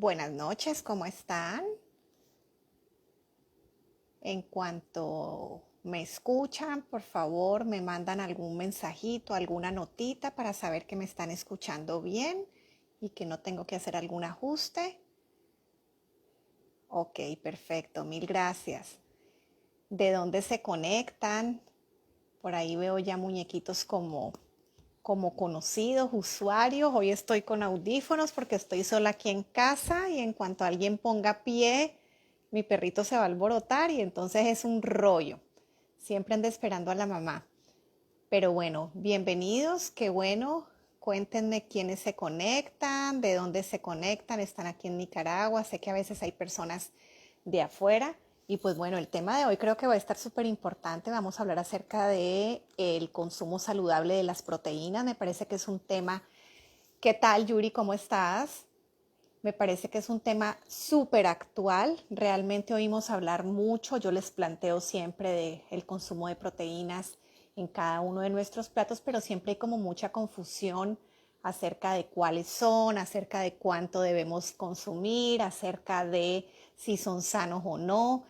Buenas noches, ¿cómo están? En cuanto me escuchan, por favor, me mandan algún mensajito, alguna notita para saber que me están escuchando bien y que no tengo que hacer algún ajuste. Ok, perfecto, mil gracias. ¿De dónde se conectan? Por ahí veo ya muñequitos como conocidos, usuarios. Hoy estoy con audífonos porque estoy sola aquí en casa y en cuanto alguien ponga pie, mi perrito se va a alborotar y entonces es un rollo. Siempre anda esperando a la mamá. Pero bueno, bienvenidos, qué bueno. Cuéntenme quiénes se conectan, de dónde se conectan. Están aquí en Nicaragua. Sé que a veces hay personas de afuera. Y pues bueno, el tema de hoy creo que va a estar súper importante. Vamos a hablar acerca de el consumo saludable de las proteínas. Me parece que es un tema. ¿Qué tal, Yuri? ¿Cómo estás? Me parece que es un tema súper actual. Realmente oímos hablar mucho. Yo les planteo siempre del consumo de proteínas en cada uno de nuestros platos, pero siempre hay como mucha confusión acerca de cuáles son, acerca de cuánto debemos consumir, acerca de si son sanos o no.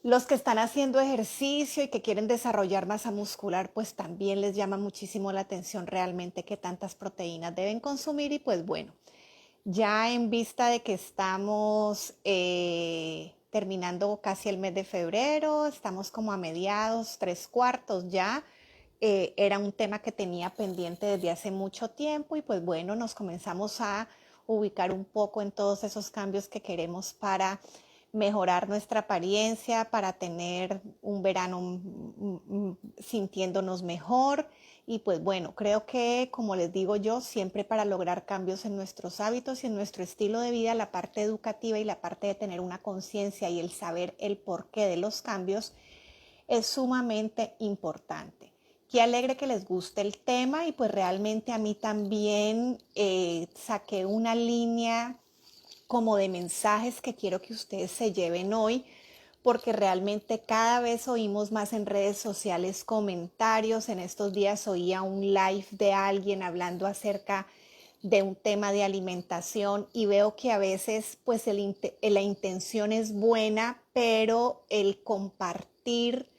Los que están haciendo ejercicio y que quieren desarrollar masa muscular, pues también les llama muchísimo la atención realmente qué tantas proteínas deben consumir y pues bueno, ya en vista de que estamos terminando casi el mes de febrero, estamos como a mediados, tres cuartos ya, era un tema que tenía pendiente desde hace mucho tiempo y pues bueno, nos comenzamos a ubicar un poco en todos esos cambios que queremos para mejorar nuestra apariencia, para tener un verano sintiéndonos mejor. Y pues bueno, creo que como les digo yo, siempre para lograr cambios en nuestros hábitos y en nuestro estilo de vida, la parte educativa y la parte de tener una conciencia y el saber el porqué de los cambios es sumamente importante. Qué alegre que les guste el tema y pues realmente a mí también saqué una línea como de mensajes que quiero que ustedes se lleven hoy, porque realmente cada vez oímos más en redes sociales comentarios. En estos días oía un live de alguien hablando acerca de un tema de alimentación y veo que a veces pues la intención es buena, pero el compartir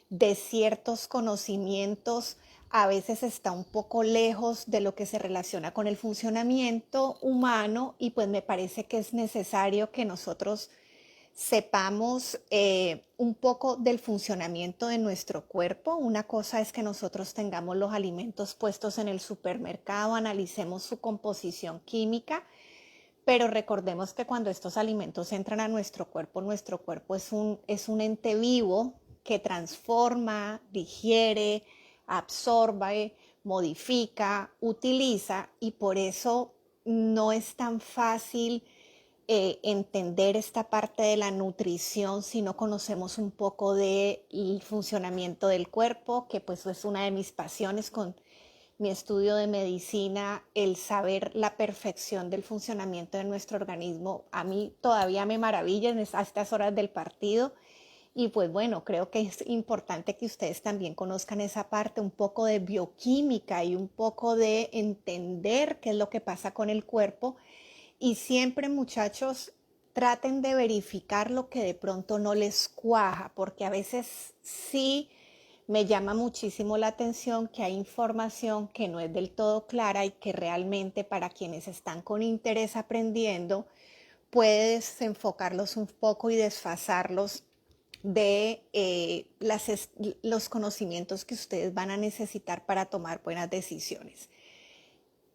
de ciertos conocimientos a veces está un poco lejos de lo que se relaciona con el funcionamiento humano y pues me parece que es necesario que nosotros sepamos un poco del funcionamiento de nuestro cuerpo. Una cosa es que nosotros tengamos los alimentos puestos en el supermercado, analicemos su composición química, pero recordemos que cuando estos alimentos entran a nuestro cuerpo es un ente vivo que transforma, digiere, absorbe, modifica, utiliza y por eso no es tan fácil entender esta parte de la nutrición si no conocemos un poco del funcionamiento del cuerpo, que pues es una de mis pasiones con mi estudio de medicina, el saber la perfección del funcionamiento de nuestro organismo, a mí todavía me maravilla a estas horas del partido. Y pues bueno, creo que es importante que ustedes también conozcan esa parte, un poco de bioquímica y un poco de entender qué es lo que pasa con el cuerpo. Y siempre, muchachos, traten de verificar lo que de pronto no les cuaja, porque a veces sí me llama muchísimo la atención que hay información que no es del todo clara y que realmente para quienes están con interés aprendiendo, puedes enfocarlos un poco y desfasarlos de los conocimientos que ustedes van a necesitar para tomar buenas decisiones.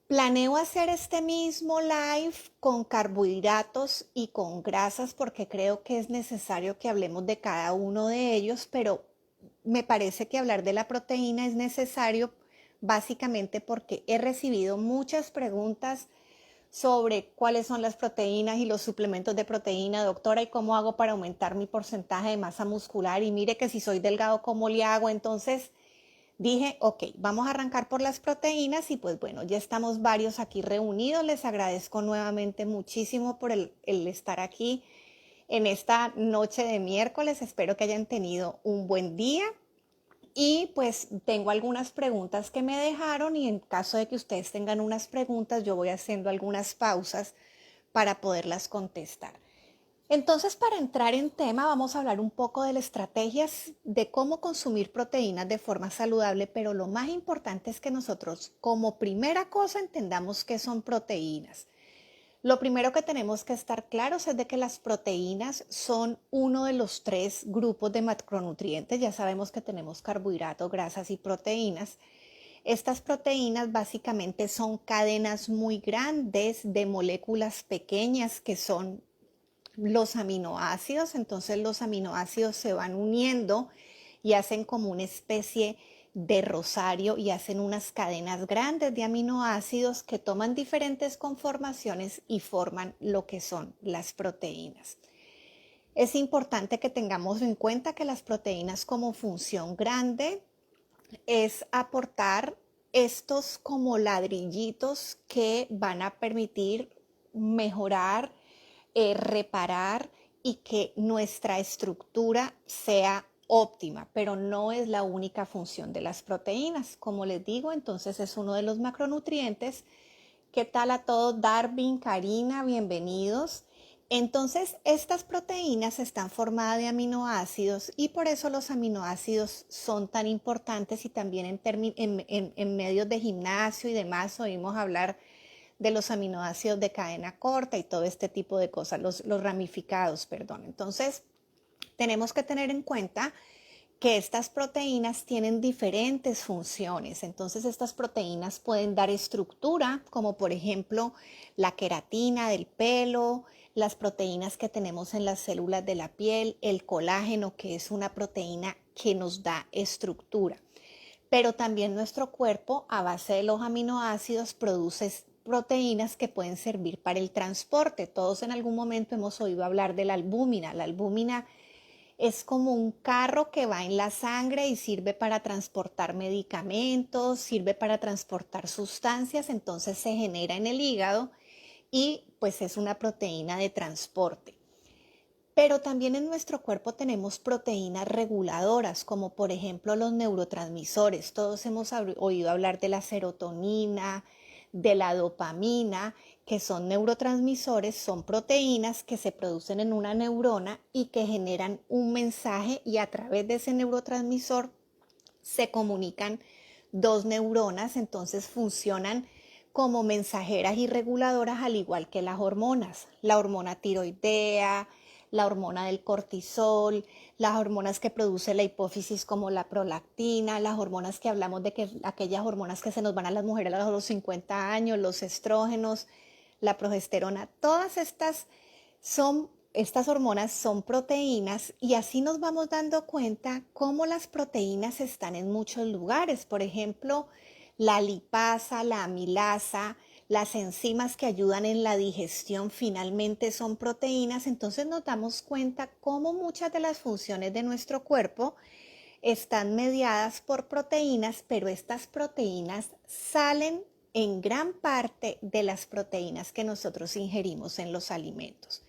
Planeo hacer este mismo live con carbohidratos y con grasas porque creo que es necesario que hablemos de cada uno de ellos, pero me parece que hablar de la proteína es necesario básicamente porque he recibido muchas preguntas sobre cuáles son las proteínas y los suplementos de proteína, doctora, y cómo hago para aumentar mi porcentaje de masa muscular y mire que si soy delgado, ¿cómo le hago? Entonces dije, ok, vamos a arrancar por las proteínas y pues bueno, ya estamos varios aquí reunidos. Les agradezco nuevamente muchísimo por el estar aquí en esta noche de miércoles. Espero que hayan tenido un buen día. Y pues tengo algunas preguntas que me dejaron y en caso de que ustedes tengan unas preguntas, yo voy haciendo algunas pausas para poderlas contestar. Entonces, para entrar en tema, vamos a hablar un poco de las estrategias de cómo consumir proteínas de forma saludable, pero lo más importante es que nosotros, como primera cosa, entendamos qué son proteínas. Lo primero que tenemos que estar claros es de que las proteínas son uno de los 3 grupos de macronutrientes. Ya sabemos que tenemos carbohidratos, grasas y proteínas. Estas proteínas básicamente son cadenas muy grandes de moléculas pequeñas que son los aminoácidos. Entonces los aminoácidos se van uniendo y hacen como una especie de rosario y hacen unas cadenas grandes de aminoácidos que toman diferentes conformaciones y forman lo que son las proteínas. Es importante que tengamos en cuenta que las proteínas como función grande es aportar estos como ladrillitos que van a permitir mejorar, reparar y que nuestra estructura sea óptima, pero no es la única función de las proteínas. Como les digo, entonces es uno de los macronutrientes. ¿Qué tal a todos? Darwin, Karina, bienvenidos. Entonces, estas proteínas están formadas de aminoácidos y por eso los aminoácidos son tan importantes y también en medios de gimnasio y demás oímos hablar de los aminoácidos de cadena corta y todo este tipo de cosas, los ramificados, perdón. Entonces, tenemos que tener en cuenta que estas proteínas tienen diferentes funciones. Entonces, estas proteínas pueden dar estructura, como por ejemplo la queratina del pelo, las proteínas que tenemos en las células de la piel, el colágeno, que es una proteína que nos da estructura. Pero también nuestro cuerpo, a base de los aminoácidos, produce proteínas que pueden servir para el transporte. Todos en algún momento hemos oído hablar de la albúmina. La albúmina es como un carro que va en la sangre y sirve para transportar medicamentos, sirve para transportar sustancias, entonces se genera en el hígado y pues es una proteína de transporte. Pero también en nuestro cuerpo tenemos proteínas reguladoras, como por ejemplo los neurotransmisores. Todos hemos oído hablar de la serotonina, de la dopamina, que son neurotransmisores, son proteínas que se producen en una neurona y que generan un mensaje y a través de ese neurotransmisor se comunican 2 neuronas, entonces funcionan como mensajeras y reguladoras al igual que las hormonas, la hormona tiroidea, la hormona del cortisol, las hormonas que produce la hipófisis como la prolactina, las hormonas que hablamos de que aquellas hormonas que se nos van a las mujeres a los 50 años, los estrógenos, la progesterona, todas estas hormonas son proteínas y así nos vamos dando cuenta cómo las proteínas están en muchos lugares. Por ejemplo, la lipasa, la amilasa, las enzimas que ayudan en la digestión finalmente son proteínas. Entonces nos damos cuenta cómo muchas de las funciones de nuestro cuerpo están mediadas por proteínas, pero estas proteínas salen en gran parte de las proteínas que nosotros ingerimos en los alimentos.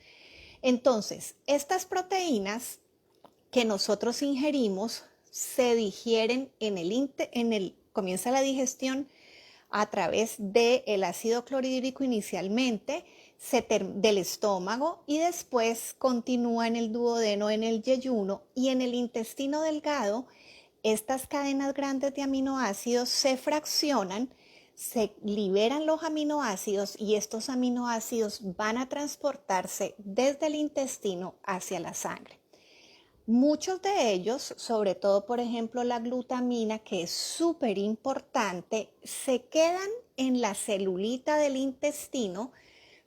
Entonces, estas proteínas que nosotros ingerimos se digieren comienza la digestión a través del ácido clorhídrico inicialmente, del estómago y después continúa en el duodeno, en el yeyuno y en el intestino delgado. Estas cadenas grandes de aminoácidos se fraccionan, se liberan los aminoácidos y estos aminoácidos van a transportarse desde el intestino hacia la sangre. Muchos de ellos, sobre todo por ejemplo la glutamina, que es súper importante, se quedan en la celulita del intestino,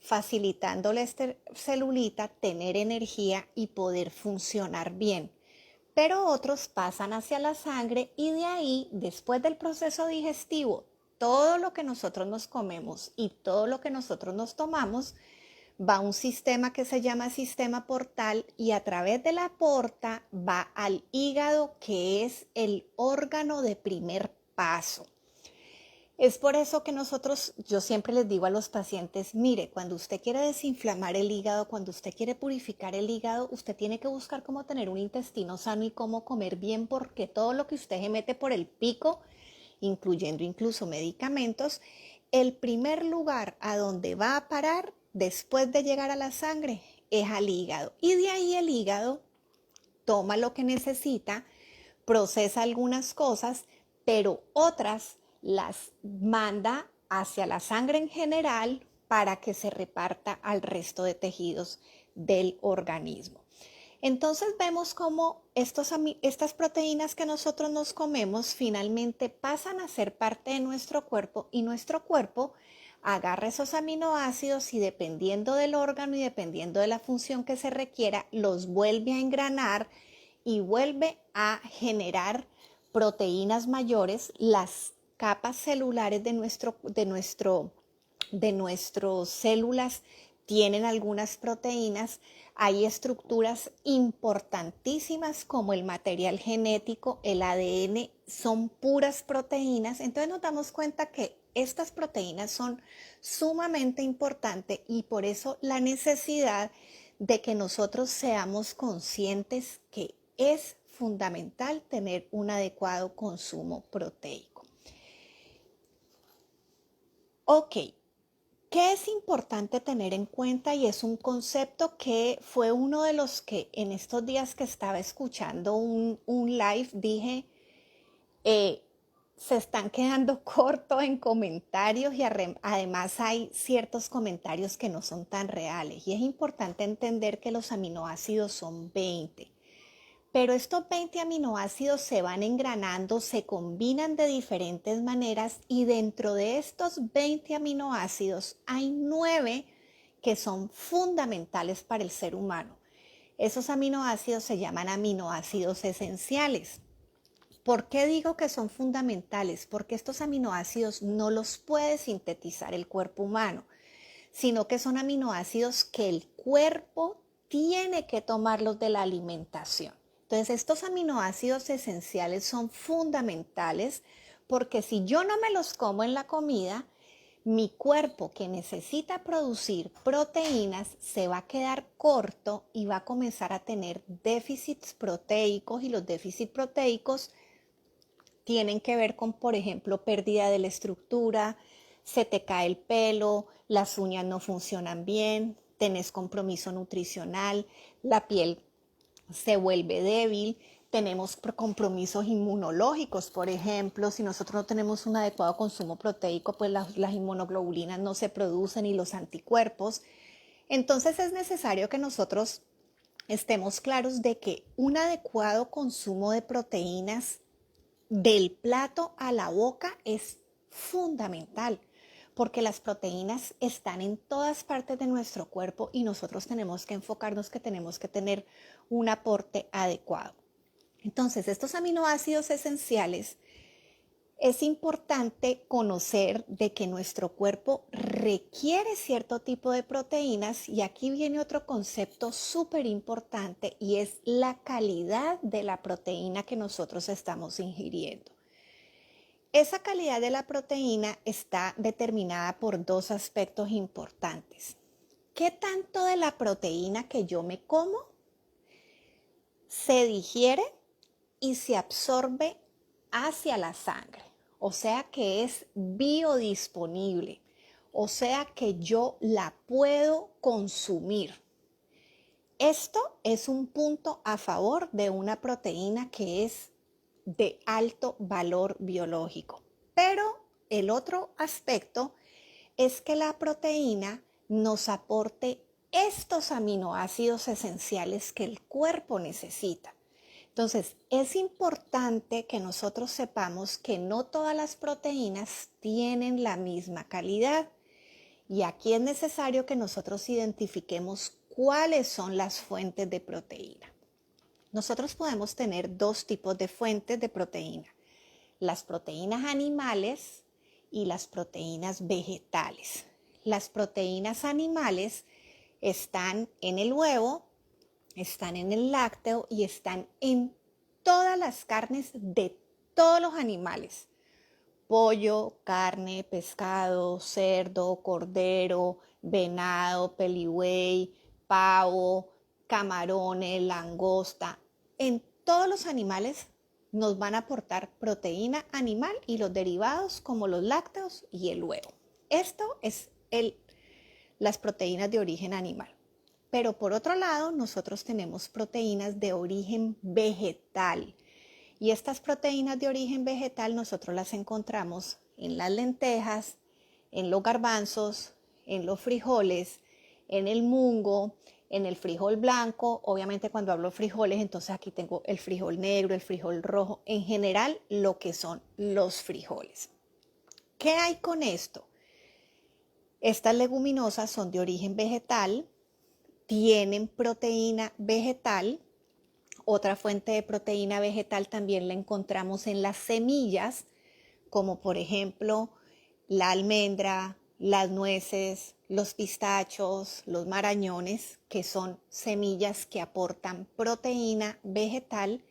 facilitándole a esta celulita tener energía y poder funcionar bien. Pero otros pasan hacia la sangre y de ahí, después del proceso digestivo, todo lo que nosotros nos comemos y todo lo que nosotros nos tomamos va a un sistema que se llama sistema portal y a través de la porta va al hígado, que es el órgano de primer paso. Es por eso que yo siempre les digo a los pacientes, mire, cuando usted quiere desinflamar el hígado, cuando usted quiere purificar el hígado, usted tiene que buscar cómo tener un intestino sano y cómo comer bien, porque todo lo que usted se mete por el pico, incluyendo incluso medicamentos, el primer lugar a donde va a parar después de llegar a la sangre es al hígado. Y de ahí el hígado toma lo que necesita, procesa algunas cosas, pero otras las manda hacia la sangre en general para que se reparta al resto de tejidos del organismo. Entonces vemos cómo estas proteínas que nosotros nos comemos finalmente pasan a ser parte de nuestro cuerpo y nuestro cuerpo agarra esos aminoácidos y dependiendo del órgano y dependiendo de la función que se requiera, los vuelve a engranar y vuelve a generar proteínas mayores. Las capas celulares de nuestras células tienen algunas proteínas. Hay estructuras importantísimas como el material genético, el ADN, son puras proteínas. Entonces nos damos cuenta que estas proteínas son sumamente importantes y por eso la necesidad de que nosotros seamos conscientes que es fundamental tener un adecuado consumo proteico. Ok, ¿qué es importante tener en cuenta? Y es un concepto que fue uno de los que en estos días que estaba escuchando un live dije, se están quedando cortos en comentarios y además hay ciertos comentarios que no son tan reales. Y es importante entender que los aminoácidos son 20. Pero estos 20 aminoácidos se van engranando, se combinan de diferentes maneras y dentro de estos 20 aminoácidos hay 9 que son fundamentales para el ser humano. Esos aminoácidos se llaman aminoácidos esenciales. ¿Por qué digo que son fundamentales? Porque estos aminoácidos no los puede sintetizar el cuerpo humano, sino que son aminoácidos que el cuerpo tiene que tomarlos de la alimentación. Entonces, estos aminoácidos esenciales son fundamentales porque si yo no me los como en la comida, mi cuerpo que necesita producir proteínas se va a quedar corto y va a comenzar a tener déficits proteicos y los déficits proteicos tienen que ver con, por ejemplo, pérdida de la estructura, se te cae el pelo, las uñas no funcionan bien, tenés compromiso nutricional, la piel se vuelve débil, tenemos compromisos inmunológicos, por ejemplo, si nosotros no tenemos un adecuado consumo proteico, pues las inmunoglobulinas no se producen y los anticuerpos. Entonces es necesario que nosotros estemos claros de que un adecuado consumo de proteínas del plato a la boca es fundamental porque las proteínas están en todas partes de nuestro cuerpo y nosotros tenemos que enfocarnos que tenemos que tener un aporte adecuado. Entonces, estos aminoácidos esenciales es importante conocer de que nuestro cuerpo requiere cierto tipo de proteínas y aquí viene otro concepto súper importante y es la calidad de la proteína que nosotros estamos ingiriendo. Esa calidad de la proteína está determinada por dos aspectos importantes. ¿Qué tanto de la proteína que yo me como se digiere y se absorbe hacia la sangre? O sea que es biodisponible, o sea que yo la puedo consumir. Esto es un punto a favor de una proteína que es de alto valor biológico. Pero el otro aspecto es que la proteína nos aporte estos aminoácidos esenciales que el cuerpo necesita. Entonces, es importante que nosotros sepamos que no todas las proteínas tienen la misma calidad. Y aquí es necesario que nosotros identifiquemos cuáles son las fuentes de proteína. Nosotros podemos tener dos tipos de fuentes de proteína, las proteínas animales y las proteínas vegetales. Las proteínas animales están en el huevo, están en el lácteo y están en todas las carnes de todos los animales. Pollo, carne, pescado, cerdo, cordero, venado, peligüey, pavo, camarones, langosta. En todos los animales nos van a aportar proteína animal y los derivados como los lácteos y el huevo. Esto es las proteínas de origen animal. Pero por otro lado, nosotros tenemos proteínas de origen vegetal. Y estas proteínas de origen vegetal nosotros las encontramos en las lentejas, en los garbanzos, en los frijoles, en el mungo, en el frijol blanco. Obviamente cuando hablo frijoles, entonces aquí tengo el frijol negro, el frijol rojo, en general lo que son los frijoles. ¿Qué hay con esto? Estas leguminosas son de origen vegetal, tienen proteína vegetal. Otra fuente de proteína vegetal también la encontramos en las semillas, como por ejemplo la almendra, las nueces, los pistachos, los marañones, que son semillas que aportan proteína vegetal,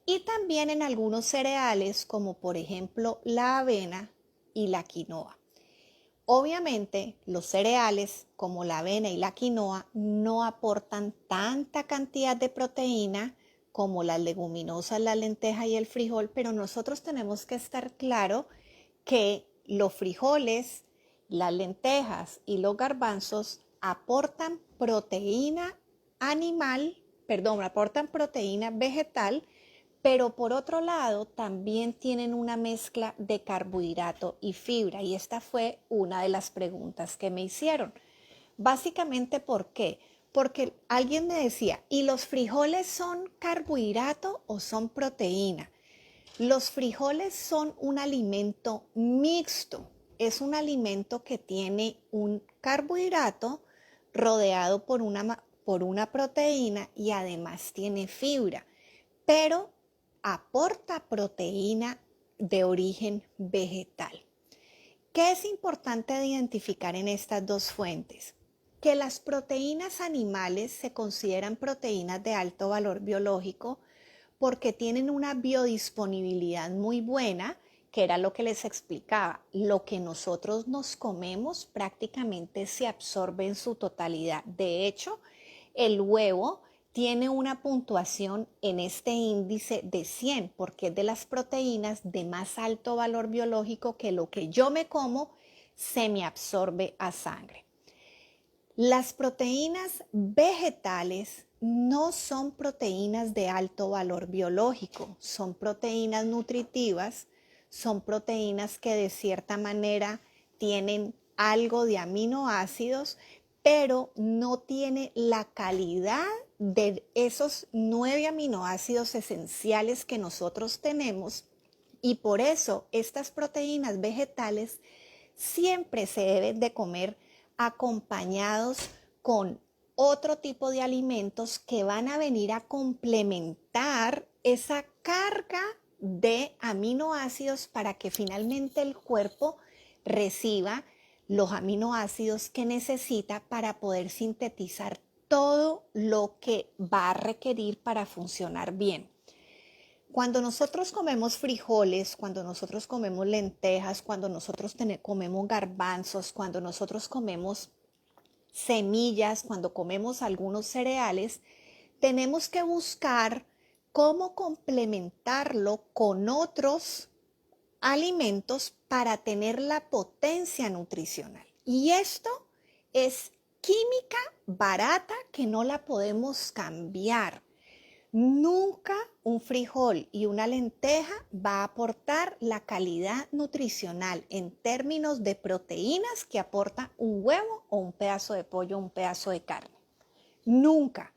y también en algunos cereales, como por ejemplo la avena y la quinoa. Obviamente, los cereales como la avena y la quinoa no aportan tanta cantidad de proteína como las leguminosas, la lenteja y el frijol, pero nosotros tenemos que estar claro que los frijoles, las lentejas y los garbanzos aportan proteína aportan proteína vegetal, pero por otro lado también tienen una mezcla de carbohidrato y fibra, y esta fue una de las preguntas que me hicieron. Básicamente, ¿por qué? Porque alguien me decía, ¿y los frijoles son carbohidrato o son proteína? Los frijoles son un alimento mixto, es un alimento que tiene un carbohidrato rodeado por una proteína y además tiene fibra, pero aporta proteína de origen vegetal. ¿Qué es importante de identificar en estas dos fuentes? Que las proteínas animales se consideran proteínas de alto valor biológico porque tienen una biodisponibilidad muy buena, que era lo que les explicaba. Lo que nosotros nos comemos prácticamente se absorbe en su totalidad. De hecho, el huevo tiene una puntuación en este índice de 100 porque es de las proteínas de más alto valor biológico, que lo que yo me como se me absorbe a sangre. Las proteínas vegetales no son proteínas de alto valor biológico, son proteínas nutritivas, son proteínas que de cierta manera tienen algo de aminoácidos, pero no tiene la calidad de esos 9 aminoácidos esenciales que nosotros tenemos, y por eso estas proteínas vegetales siempre se deben de comer acompañados con otro tipo de alimentos que van a venir a complementar esa carga de aminoácidos para que finalmente el cuerpo reciba los aminoácidos que necesita para poder sintetizar todo lo que va a requerir para funcionar bien. Cuando nosotros comemos frijoles, cuando nosotros comemos lentejas, cuando nosotros comemos garbanzos, cuando nosotros comemos semillas, cuando comemos algunos cereales, tenemos que buscar cómo complementarlo con otros alimentos para tener la potencia nutricional. Y esto es química barata que no la podemos cambiar. Nunca un frijol y una lenteja va a aportar la calidad nutricional en términos de proteínas que aporta un huevo o un pedazo de pollo o un pedazo de carne. Nunca.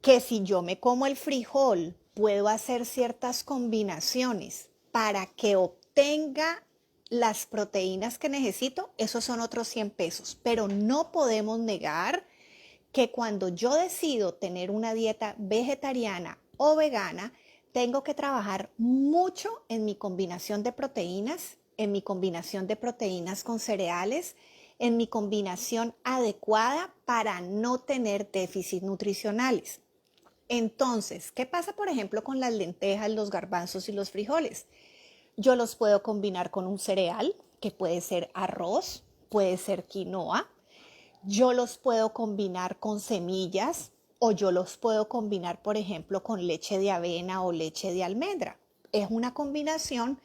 Que si yo me como el frijol, puedo hacer ciertas combinaciones para que obtenga las proteínas que necesito, esos son otros 100 pesos. Pero no podemos negar que cuando yo decido tener una dieta vegetariana o vegana, tengo que trabajar mucho en mi combinación de proteínas, en mi combinación de proteínas con cereales, en mi combinación adecuada para no tener déficits nutricionales. Entonces, ¿qué pasa, por ejemplo, con las lentejas, los garbanzos y los frijoles? Yo los puedo combinar con un cereal, que puede ser arroz, puede ser quinoa. Yo los puedo combinar con semillas, o yo los puedo combinar, por ejemplo, con leche de avena o leche de almendra. Es una combinación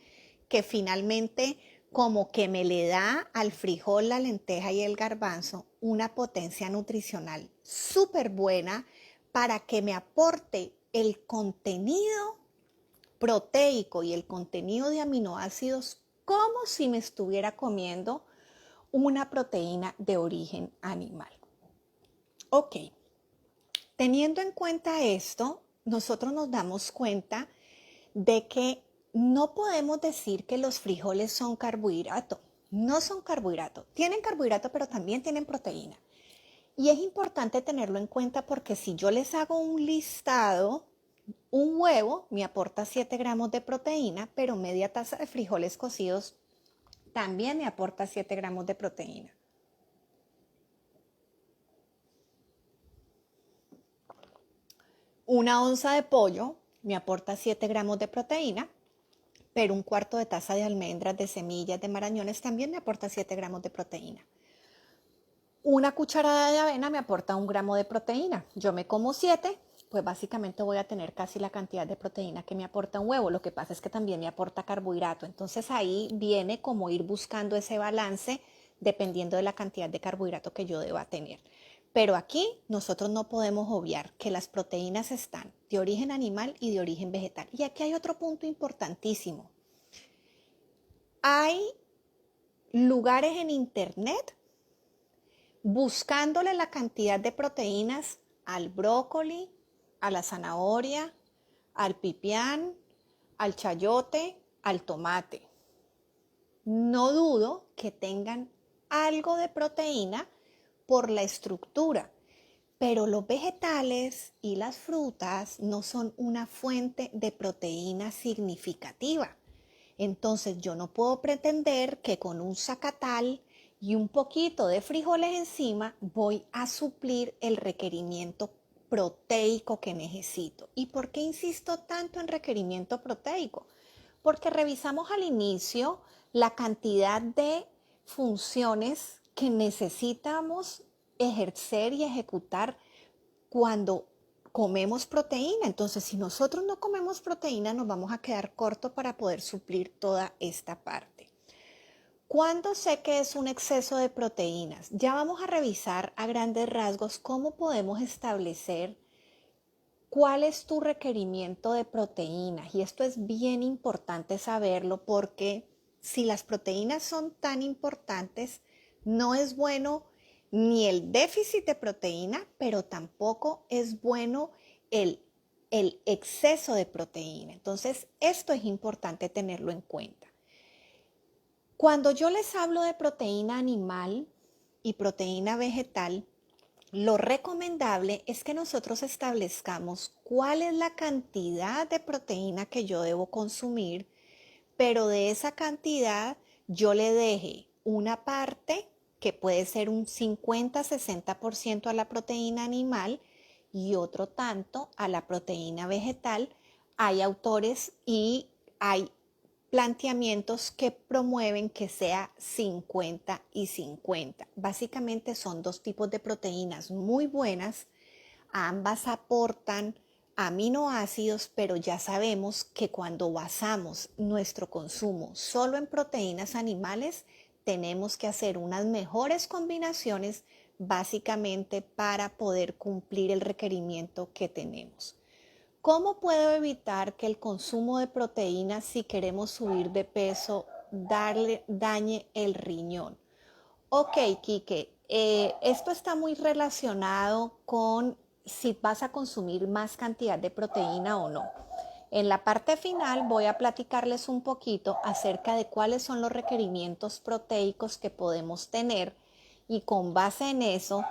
que finalmente como que me le da al frijol, la lenteja y el garbanzo una potencia nutricional súper buena para que me aporte el contenido proteico y el contenido de aminoácidos como si me estuviera comiendo una proteína de origen animal. Ok, teniendo en cuenta esto, nosotros nos damos cuenta de que no podemos decir que los frijoles son carbohidrato. No son carbohidrato. Tienen carbohidrato, pero también tienen proteína. Y es importante tenerlo en cuenta porque si yo les hago un listado, un huevo me aporta 7 gramos de proteína, pero media taza de frijoles cocidos también me aporta 7 gramos de proteína. Una onza de pollo me aporta 7 gramos de proteína, pero un cuarto de taza de almendras, de semillas, de marañones también me aporta 7 gramos de proteína. Una cucharada de avena me aporta 1 gramo de proteína. Yo me como 7, pues básicamente voy a tener casi la cantidad de proteína que me aporta un huevo. Lo que pasa es que también me aporta carbohidrato. Entonces ahí viene como ir buscando ese balance dependiendo de la cantidad de carbohidrato que yo deba tener. Pero aquí nosotros no podemos obviar que las proteínas están de origen animal y de origen vegetal. Y aquí hay otro punto importantísimo. Hay lugares en internet buscándole la cantidad de proteínas al brócoli, a la zanahoria, al pipián, al chayote, al tomate. No dudo que tengan algo de proteína por la estructura, pero los vegetales y las frutas no son una fuente de proteína significativa. Entonces yo no puedo pretender que con un zacatal y un poquito de frijoles encima voy a suplir el requerimiento proteico que necesito. ¿Y por qué insisto tanto en requerimiento proteico? Porque revisamos al inicio la cantidad de funciones que necesitamos ejercer y ejecutar cuando comemos proteína. Entonces, si nosotros no comemos proteína, nos vamos a quedar cortos para poder suplir toda esta parte. ¿Cuándo sé que es un exceso de proteínas? Ya vamos a revisar a grandes rasgos cómo podemos establecer cuál es tu requerimiento de proteínas. Y esto es bien importante saberlo porque si las proteínas son tan importantes, no es bueno ni el déficit de proteína, pero tampoco es bueno el, el exceso de proteína. Entonces, esto es importante tenerlo en cuenta. Cuando yo les hablo de proteína animal y proteína vegetal, lo recomendable es que nosotros establezcamos cuál es la cantidad de proteína que yo debo consumir, pero de esa cantidad yo le deje una parte que puede ser un 50-60% a la proteína animal y otro tanto a la proteína vegetal. Hay autores y hay planteamientos que promueven que sea 50 y 50. Básicamente son dos tipos de proteínas muy buenas. Ambas aportan aminoácidos, pero ya sabemos que cuando basamos nuestro consumo solo en proteínas animales, tenemos que hacer unas mejores combinaciones básicamente para poder cumplir el requerimiento que tenemos. ¿Cómo puedo evitar que el consumo de proteínas si queremos subir de peso dañe el riñón? Ok, Quique, esto está muy relacionado con si vas a consumir más cantidad de proteína o no. En la parte final voy a platicarles un poquito acerca de cuáles son los requerimientos proteicos que podemos tener y con base en eso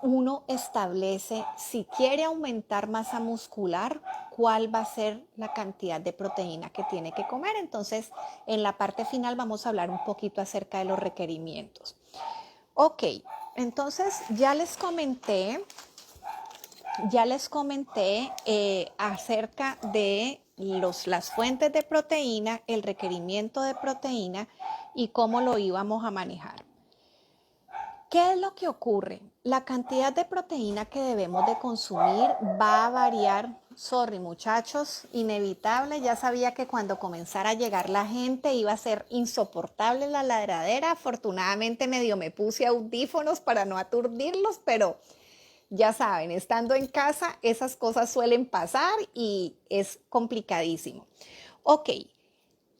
uno establece si quiere aumentar masa muscular, cuál va a ser la cantidad de proteína que tiene que comer. Entonces, en la parte final vamos a hablar un poquito acerca de los requerimientos. Ok, entonces ya les comenté acerca de las fuentes de proteína, el requerimiento de proteína y cómo lo íbamos a manejar. ¿Qué es lo que ocurre? La cantidad de proteína que debemos de consumir va a variar. Sorry, muchachos, inevitable. Ya sabía que cuando comenzara a llegar la gente iba a ser insoportable la ladradera. Afortunadamente medio me puse audífonos para no aturdirlos, pero ya saben, estando en casa esas cosas suelen pasar y es complicadísimo. Ok,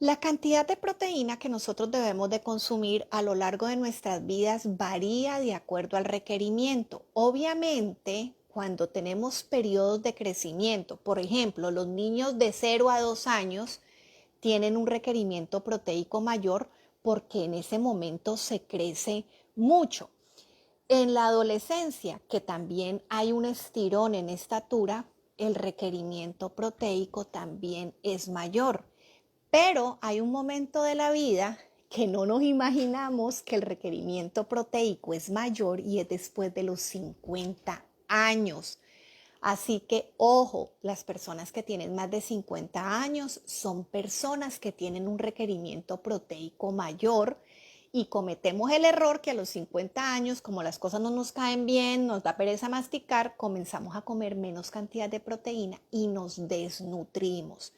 la cantidad de proteína que nosotros debemos de consumir a lo largo de nuestras vidas varía de acuerdo al requerimiento. Obviamente, cuando tenemos periodos de crecimiento, por ejemplo, los niños de 0 a 2 años tienen un requerimiento proteico mayor porque en ese momento se crece mucho. En la adolescencia, que también hay un estirón en estatura, el requerimiento proteico también es mayor. Pero hay un momento de la vida que no nos imaginamos que el requerimiento proteico es mayor y es después de los 50 años. Así que, ojo, las personas que tienen más de 50 años son personas que tienen un requerimiento proteico mayor y cometemos el error que a los 50 años, como las cosas no nos caen bien, nos da pereza masticar, comenzamos a comer menos cantidad de proteína y nos desnutrimos.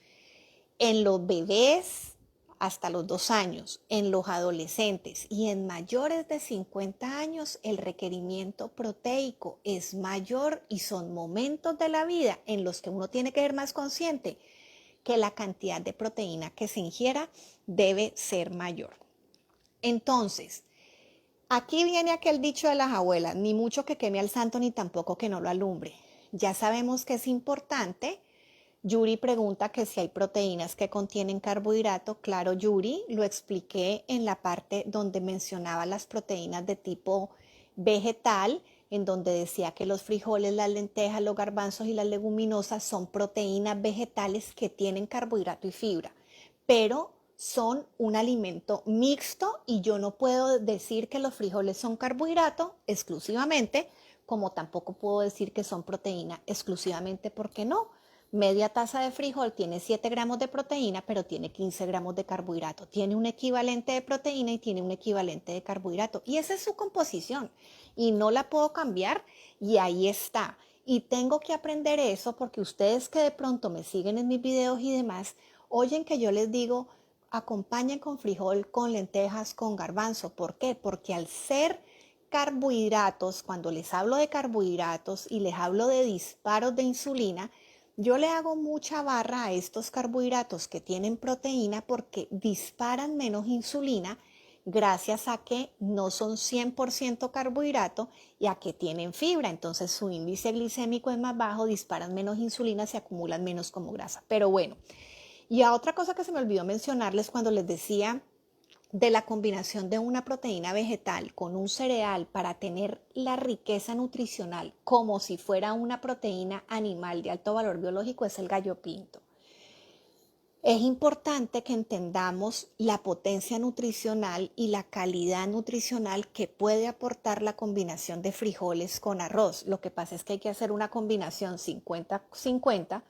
En los bebés hasta los 2 años, en los adolescentes y en mayores de 50 años, el requerimiento proteico es mayor y son momentos de la vida en los que uno tiene que ser más consciente que la cantidad de proteína que se ingiera debe ser mayor. Entonces, aquí viene aquel dicho de las abuelas, ni mucho que queme al santo ni tampoco que no lo alumbre. Ya sabemos que es importante. Yuri pregunta que si hay proteínas que contienen carbohidrato. Claro, Yuri, lo expliqué en la parte donde mencionaba las proteínas de tipo vegetal, en donde decía que los frijoles, las lentejas, los garbanzos y las leguminosas son proteínas vegetales que tienen carbohidrato y fibra, pero son un alimento mixto y yo no puedo decir que los frijoles son carbohidrato exclusivamente, como tampoco puedo decir que son proteína exclusivamente, porque no. Media taza de frijol tiene 7 gramos de proteína, pero tiene 15 gramos de carbohidrato. Tiene un equivalente de proteína y tiene un equivalente de carbohidrato. Y esa es su composición. Y no la puedo cambiar y ahí está. Y tengo que aprender eso porque ustedes que de pronto me siguen en mis videos y demás, oyen que yo les digo, acompañen con frijol, con lentejas, con garbanzo. ¿Por qué? Porque al ser carbohidratos, cuando les hablo de carbohidratos y les hablo de disparos de insulina, yo le hago mucha barra a estos carbohidratos que tienen proteína porque disparan menos insulina gracias a que no son 100% carbohidrato y a que tienen fibra. Entonces su índice glicémico es más bajo, disparan menos insulina, se acumulan menos como grasa. Pero bueno, y a otra cosa que se me olvidó mencionarles cuando les decía de la combinación de una proteína vegetal con un cereal para tener la riqueza nutricional como si fuera una proteína animal de alto valor biológico es el gallo pinto. Es importante que entendamos la potencia nutricional y la calidad nutricional que puede aportar la combinación de frijoles con arroz. Lo que pasa es que hay que hacer una combinación 50-50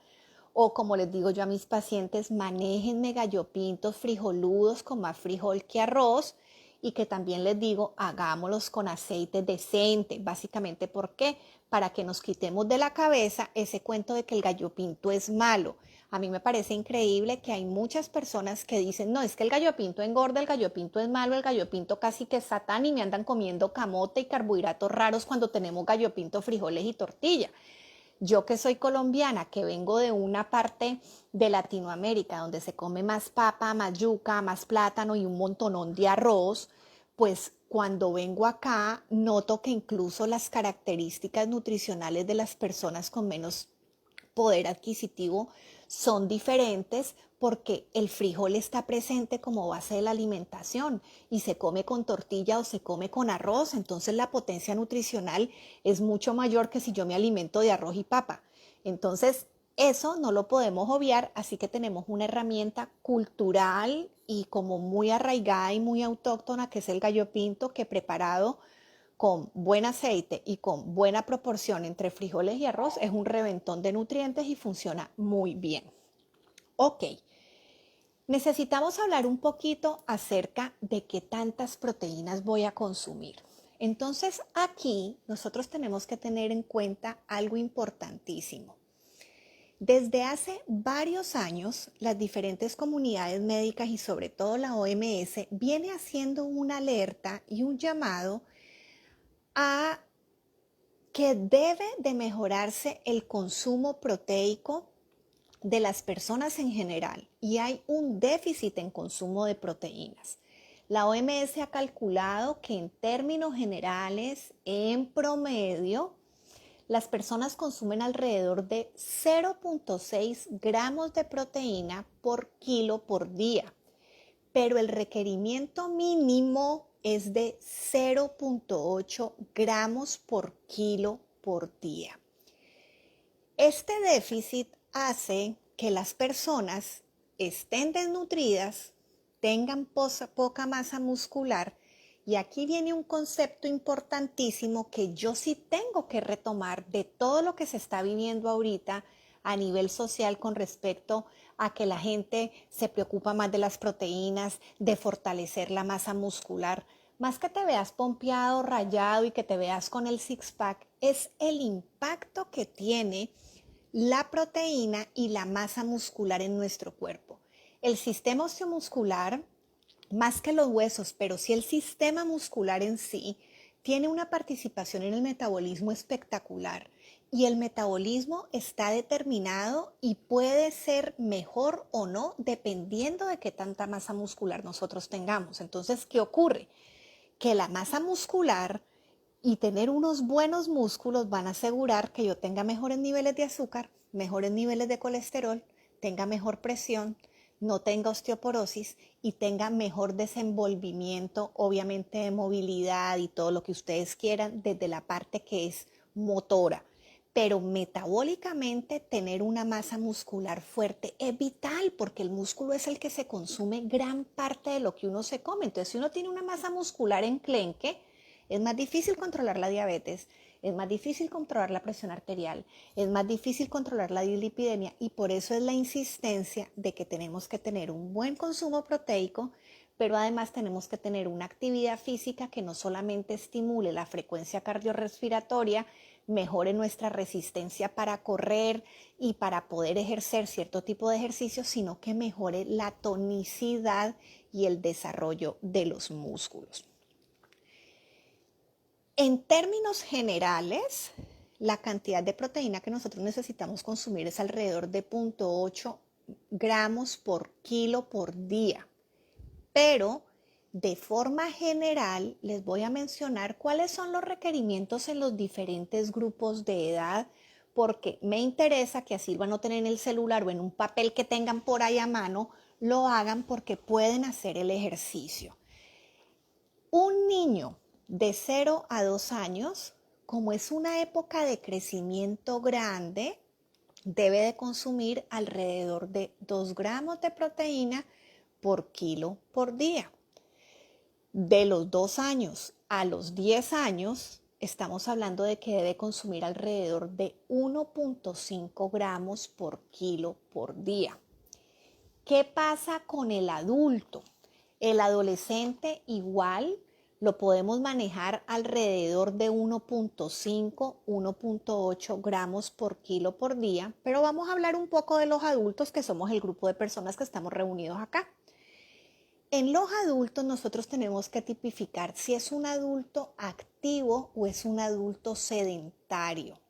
o como les digo yo a mis pacientes, manéjenme gallopintos frijoludos con más frijol que arroz y que también les digo, hagámoslos con aceite decente. Básicamente, ¿por qué? Para que nos quitemos de la cabeza ese cuento de que el gallo pinto es malo. A mí me parece increíble que hay muchas personas que dicen, no, es que el gallo pinto engorda, el gallo pinto es malo, el gallo pinto casi que es satán y me andan comiendo camote y carbohidratos raros cuando tenemos gallo pinto, frijoles y tortilla. Yo que soy colombiana, que vengo de una parte de Latinoamérica donde se come más papa, más yuca, más plátano y un montonón de arroz, pues cuando vengo acá noto que incluso las características nutricionales de las personas con menos poder adquisitivo son diferentes porque el frijol está presente como base de la alimentación y se come con tortilla o se come con arroz, entonces la potencia nutricional es mucho mayor que si yo me alimento de arroz y papa. Entonces, eso no lo podemos obviar, así que tenemos una herramienta cultural y como muy arraigada y muy autóctona que es el gallo pinto, que preparado con buen aceite y con buena proporción entre frijoles y arroz es un reventón de nutrientes y funciona muy bien. Ok, necesitamos hablar un poquito acerca de qué tantas proteínas voy a consumir. Entonces aquí nosotros tenemos que tener en cuenta algo importantísimo. Desde hace varios años, las diferentes comunidades médicas y sobre todo la OMS viene haciendo una alerta y un llamado a que debe de mejorarse el consumo proteico de las personas en general y hay un déficit en consumo de proteínas. La OMS ha calculado que en términos generales, en promedio, las personas consumen alrededor de 0,6 gramos de proteína por kilo por día, pero el requerimiento mínimo es de 0,8 gramos por kilo por día. Este déficit hace que las personas estén desnutridas, tengan poca masa muscular. Y aquí viene un concepto importantísimo que yo sí tengo que retomar de todo lo que se está viviendo ahorita a nivel social con respecto a que la gente se preocupa más de las proteínas, de fortalecer la masa muscular. Más que te veas pompeado, rayado y que te veas con el six-pack, es el impacto que tiene la proteína y la masa muscular en nuestro cuerpo. El sistema osteomuscular, más que los huesos, pero sí el sistema muscular en sí, tiene una participación en el metabolismo espectacular. Y el metabolismo está determinado y puede ser mejor o no dependiendo de qué tanta masa muscular nosotros tengamos. Entonces, ¿qué ocurre? Que la masa muscular y tener unos buenos músculos van a asegurar que yo tenga mejores niveles de azúcar, mejores niveles de colesterol, tenga mejor presión, no tenga osteoporosis y tenga mejor desenvolvimiento, obviamente de movilidad y todo lo que ustedes quieran desde la parte que es motora. Pero metabólicamente tener una masa muscular fuerte es vital porque el músculo es el que se consume gran parte de lo que uno se come. Entonces, si uno tiene una masa muscular enclenque, es más difícil controlar la diabetes, es más difícil controlar la presión arterial, es más difícil controlar la dislipidemia y por eso es la insistencia de que tenemos que tener un buen consumo proteico, pero además tenemos que tener una actividad física que no solamente estimule la frecuencia cardiorrespiratoria, mejore nuestra resistencia para correr y para poder ejercer cierto tipo de ejercicios, sino que mejore la tonicidad y el desarrollo de los músculos. En términos generales, la cantidad de proteína que nosotros necesitamos consumir es alrededor de 0,8 gramos por kilo por día. Pero de forma general les voy a mencionar cuáles son los requerimientos en los diferentes grupos de edad, porque me interesa que así van a tener en el celular o en un papel que tengan por ahí a mano, lo hagan porque pueden hacer el ejercicio. Un niño de 0 a 2 años, como es una época de crecimiento grande, debe de consumir alrededor de 2 gramos de proteína por kilo por día. De los 2 años a los 10 años, estamos hablando de que debe consumir alrededor de 1,5 gramos por kilo por día. ¿Qué pasa con el adulto? El adolescente igual lo podemos manejar alrededor de 1,5, 1,8 gramos por kilo por día, pero vamos a hablar un poco de los adultos, que somos el grupo de personas que estamos reunidos acá. En los adultos nosotros tenemos que tipificar si es un adulto activo o es un adulto sedentario.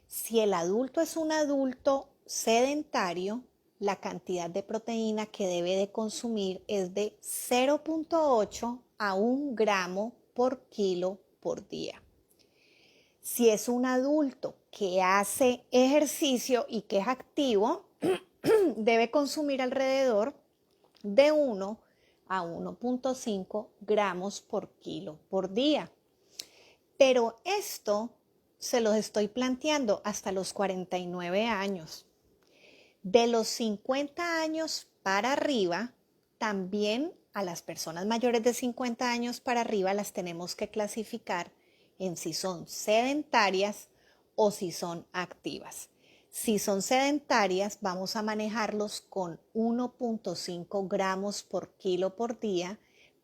Si el adulto es un adulto sedentario, la cantidad de proteína que debe de consumir es de 0,8 a 1 gramo por kilo por día. Si es un adulto que hace ejercicio y que es activo, debe consumir alrededor de 1 a 1,5 gramos por kilo por día. Pero esto se los estoy planteando hasta los 49 años. De los 50 años para arriba, también a las personas mayores de 50 años para arriba las tenemos que clasificar en si son sedentarias o si son activas. Si son sedentarias, vamos a manejarlos con 1,5 gramos por kilo por día,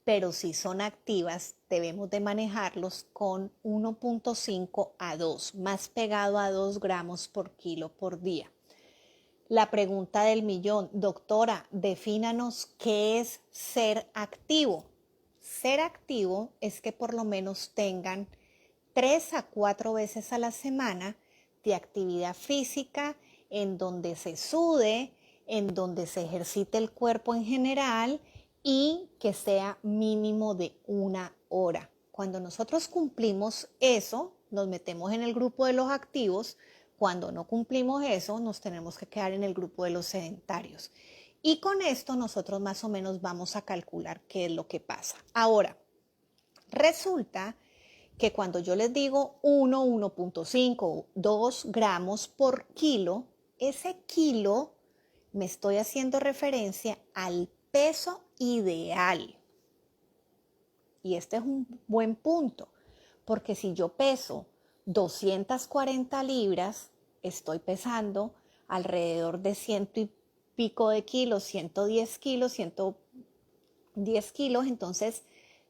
pero si son activas debemos de manejarlos con 1.5 a 2, más pegado a 2 gramos por kilo por día. La pregunta del millón, doctora, defínanos qué es ser activo. Ser activo es que por lo menos tengan 3 a 4 veces a la semana de actividad física en donde se sude, en donde se ejercite el cuerpo en general y que sea mínimo de 1 hora. Cuando nosotros cumplimos eso, nos metemos en el grupo de los activos. Cuando no cumplimos eso, nos tenemos que quedar en el grupo de los sedentarios. Y con esto nosotros más o menos vamos a calcular qué es lo que pasa. Ahora, resulta que cuando yo les digo 1, 1.5, 2 gramos por kilo, ese kilo me estoy haciendo referencia al peso ideal. Y este es un buen punto, porque si yo peso 240 libras, estoy pesando alrededor de ciento y pico de kilos, 110 kilos, 110 kilos, entonces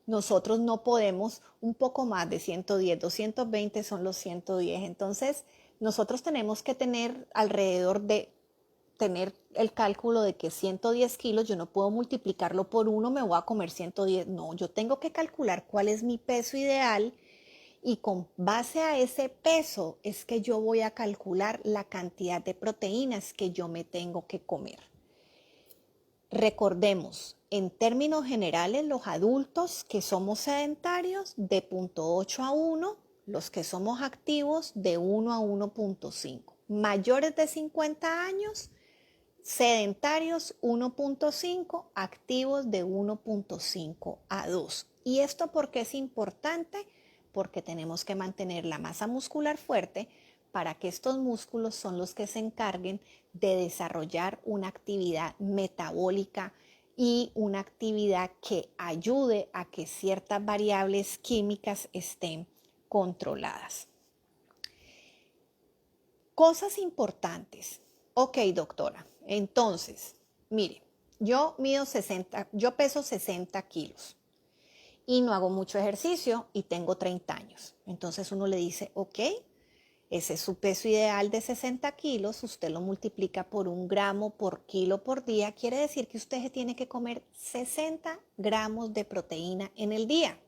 nosotros no podemos un poco más de 110, 220 son los 110, entonces nosotros tenemos que tener alrededor de tener el cálculo de que 110 kilos, yo no puedo multiplicarlo por 1, me voy a comer 110, no, yo tengo que calcular cuál es mi peso ideal y con base a ese peso es que yo voy a calcular la cantidad de proteínas que yo me tengo que comer. Recordemos, en términos generales, los adultos que somos sedentarios de 0.8 a 1, los que somos activos de 1 a 1.5. Mayores de 50 años, sedentarios 1.5, activos de 1.5 a 2. ¿Y esto por qué es importante? Porque tenemos que mantener la masa muscular fuerte para que estos músculos son los que se encarguen de desarrollar una actividad metabólica y una actividad que ayude a que ciertas variables químicas estén controladas. Cosas importantes. Ok, doctora. Entonces, mire, yo peso 60 kilos y no hago mucho ejercicio y tengo 30 años. Entonces uno le dice, ok, ese es su peso ideal de 60 kilos, usted lo multiplica por 1 gramo por kilo por día, quiere decir que usted tiene que comer 60 gramos de proteína en el día.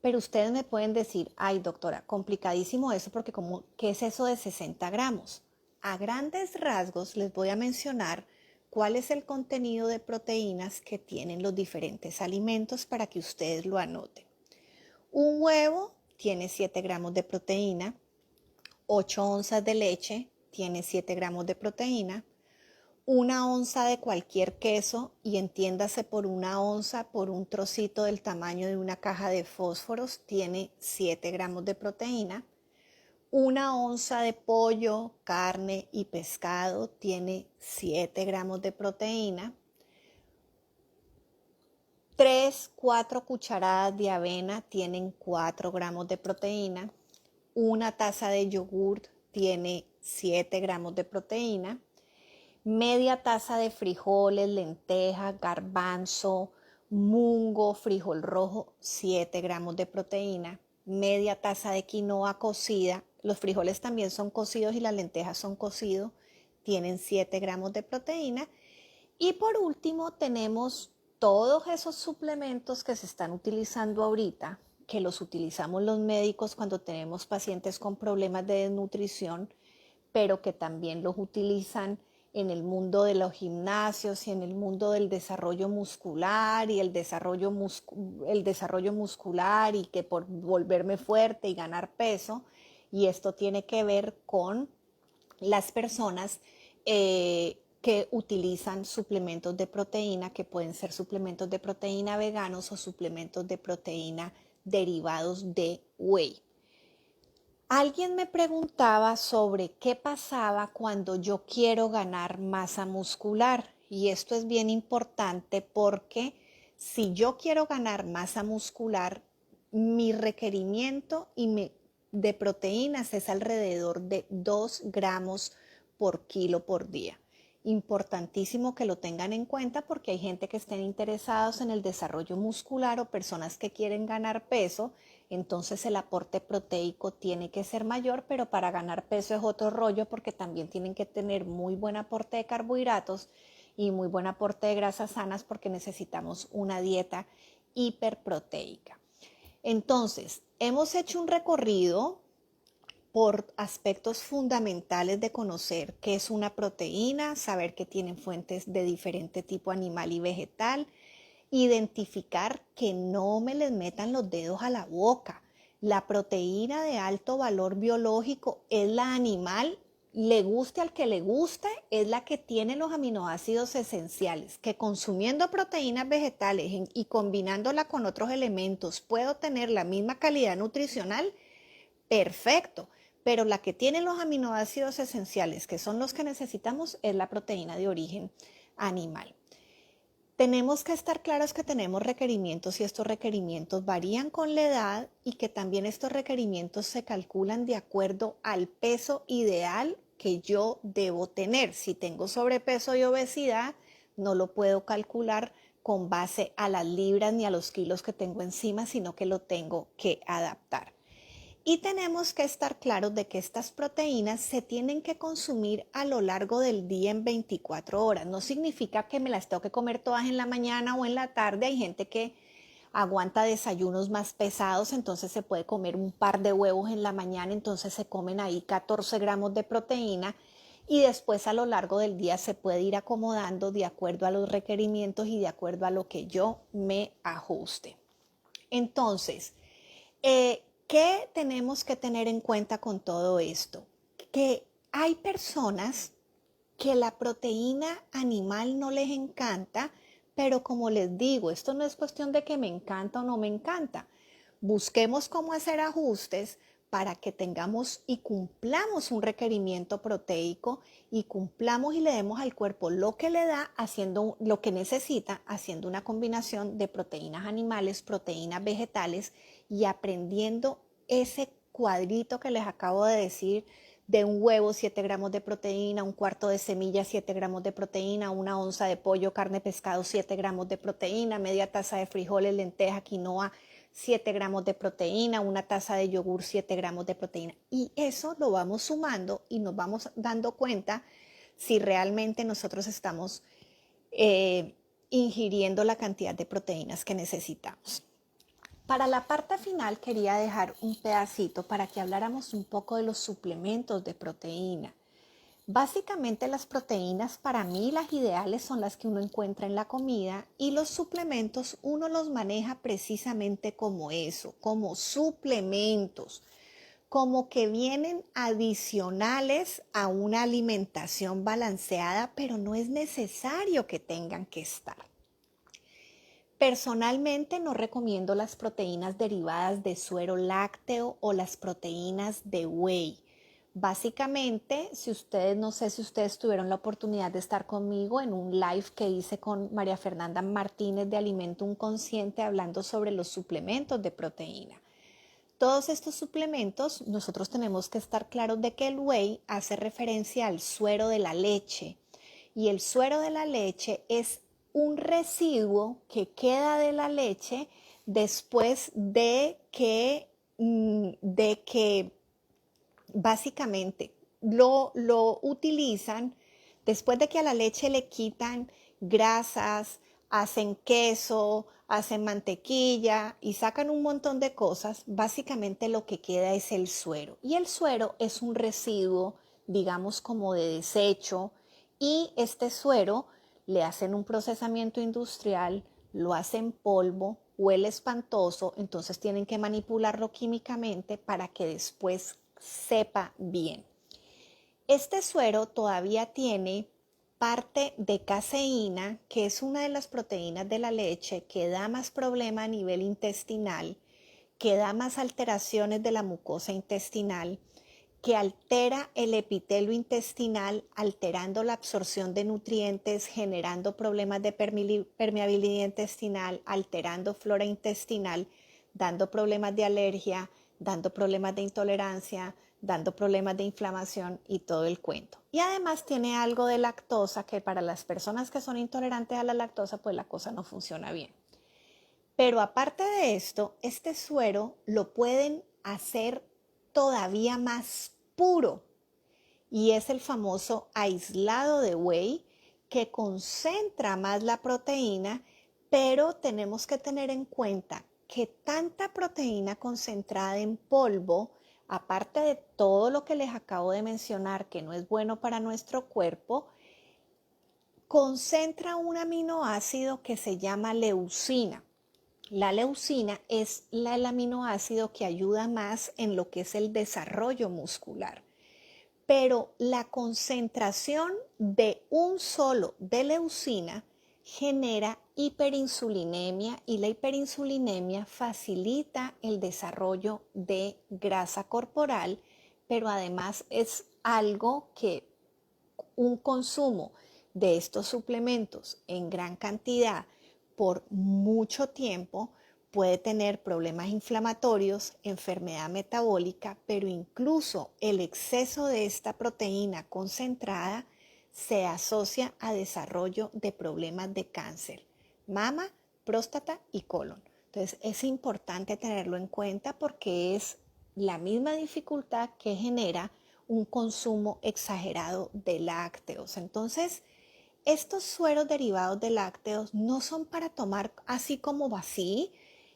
Pero ustedes me pueden decir, ay doctora, complicadísimo eso porque ¿qué es eso de 60 gramos? A grandes rasgos les voy a mencionar cuál es el contenido de proteínas que tienen los diferentes alimentos para que ustedes lo anoten. Un huevo tiene 7 gramos de proteína, 8 onzas de leche tiene 7 gramos de proteína, 1 onza de cualquier queso, y entiéndase por 1 onza, por un trocito del tamaño de una caja de fósforos, tiene 7 gramos de proteína. 1 onza de pollo, carne y pescado tiene 7 gramos de proteína. 3, 4 cucharadas de avena tienen 4 gramos de proteína. Una taza de yogur tiene 7 gramos de proteína. Media taza de frijoles, lentejas, garbanzo, mungo, frijol rojo, 7 gramos de proteína. Media taza de quinoa cocida, los frijoles también son cocidos y las lentejas son cocidos, tienen 7 gramos de proteína. Y por último tenemos todos esos suplementos que se están utilizando ahorita, que los utilizamos los médicos cuando tenemos pacientes con problemas de desnutrición, pero que también los utilizan en el mundo de los gimnasios y en el mundo del desarrollo muscular y el desarrollo muscular y que por volverme fuerte y ganar peso. Y esto tiene que ver con las personas que utilizan suplementos de proteína, que pueden ser suplementos de proteína veganos o suplementos de proteína derivados de whey. Alguien me preguntaba sobre qué pasaba cuando yo quiero ganar masa muscular, y esto es bien importante porque si yo quiero ganar masa muscular, mi requerimiento de proteínas es alrededor de 2 gramos por kilo por día. Importantísimo que lo tengan en cuenta porque hay gente que estén interesados en el desarrollo muscular o personas que quieren ganar peso, entonces el aporte proteico tiene que ser mayor, pero para ganar peso es otro rollo porque también tienen que tener muy buen aporte de carbohidratos y muy buen aporte de grasas sanas porque necesitamos una dieta hiperproteica. Entonces, hemos hecho un recorrido por aspectos fundamentales de conocer qué es una proteína, saber que tienen fuentes de diferente tipo animal y vegetal, identificar que no me les metan los dedos a la boca. La proteína de alto valor biológico es la animal, le guste al que le guste, es la que tiene los aminoácidos esenciales, que consumiendo proteínas vegetales y combinándola con otros elementos puedo tener la misma calidad nutricional, perfecto. Pero la que tiene los aminoácidos esenciales, que son los que necesitamos, es la proteína de origen animal. Tenemos que estar claros que tenemos requerimientos y estos requerimientos varían con la edad y que también estos requerimientos se calculan de acuerdo al peso ideal que yo debo tener. Si tengo sobrepeso y obesidad, no lo puedo calcular con base a las libras ni a los kilos que tengo encima, sino que lo tengo que adaptar. Y tenemos que estar claros de que estas proteínas se tienen que consumir a lo largo del día en 24 horas. No significa que me las tengo que comer todas en la mañana o en la tarde. Hay gente que aguanta desayunos más pesados, entonces se puede comer un par de huevos en la mañana, entonces se comen ahí 14 gramos de proteína y después a lo largo del día se puede ir acomodando de acuerdo a los requerimientos y de acuerdo a lo que yo me ajuste. Entonces, ¿qué tenemos que tener en cuenta con todo esto? Que hay personas que la proteína animal no les encanta, pero como les digo, esto no es cuestión de que me encanta o no me encanta. Busquemos cómo hacer ajustes para que tengamos y cumplamos un requerimiento proteico y cumplamos y le demos al cuerpo lo que le da, haciendo lo que necesita, haciendo una combinación de proteínas animales, proteínas vegetales y aprendiendo ese cuadrito que les acabo de decir de un huevo 7 gramos de proteína, un cuarto de semilla 7 gramos de proteína, una onza de pollo, carne, pescado 7 gramos de proteína, media taza de frijoles, lenteja, quinoa 7 gramos de proteína, una taza de yogur 7 gramos de proteína. Y eso lo vamos sumando y nos vamos dando cuenta si realmente nosotros estamos ingiriendo la cantidad de proteínas que necesitamos. Para la parte final quería dejar un pedacito para que habláramos un poco de los suplementos de proteína. Básicamente las proteínas para mí las ideales son las que uno encuentra en la comida y los suplementos uno los maneja precisamente como eso, como suplementos, como que vienen adicionales a una alimentación balanceada, pero no es necesario que tengan que estar. Personalmente no recomiendo las proteínas derivadas de suero lácteo o las proteínas de whey. Básicamente, no sé si ustedes tuvieron la oportunidad de estar conmigo en un live que hice con María Fernanda Martínez de Alimentum Consciente hablando sobre los suplementos de proteína. Todos estos suplementos, nosotros tenemos que estar claros de que el whey hace referencia al suero de la leche y el suero de la leche es un residuo que queda de la leche después de que básicamente lo utilizan después de que a la leche le quitan grasas, hacen queso, hacen mantequilla y sacan un montón de cosas. Básicamente lo que queda es el suero. Y el suero es un residuo, digamos, como de desecho. Y este suero le hacen un procesamiento industrial, lo hacen polvo, huele espantoso, entonces tienen que manipularlo químicamente para que después sepa bien. Este suero todavía tiene parte de caseína, que es una de las proteínas de la leche que da más problema a nivel intestinal, que da más alteraciones de la mucosa intestinal, que altera el epitelio intestinal, alterando la absorción de nutrientes, generando problemas de permeabilidad intestinal, alterando flora intestinal, dando problemas de alergia, dando problemas de intolerancia, dando problemas de inflamación y todo el cuento. Y además tiene algo de lactosa que para las personas que son intolerantes a la lactosa, pues la cosa no funciona bien. Pero aparte de esto, este suero lo pueden hacer todavía más puro y es el famoso aislado de whey que concentra más la proteína, pero tenemos que tener en cuenta que tanta proteína concentrada en polvo, aparte de todo lo que les acabo de mencionar que no es bueno para nuestro cuerpo, concentra un aminoácido que se llama leucina. La leucina es el aminoácido que ayuda más en lo que es el desarrollo muscular. Pero la concentración de un solo de leucina genera hiperinsulinemia y la hiperinsulinemia facilita el desarrollo de grasa corporal, pero además es algo que un consumo de estos suplementos en gran cantidad por mucho tiempo puede tener problemas inflamatorios, enfermedad metabólica, pero incluso el exceso de esta proteína concentrada se asocia a desarrollo de problemas de cáncer, mama, próstata y colon. Entonces es importante tenerlo en cuenta porque es la misma dificultad que genera un consumo exagerado de lácteos. Entonces, estos sueros derivados de lácteos no son para tomar así como así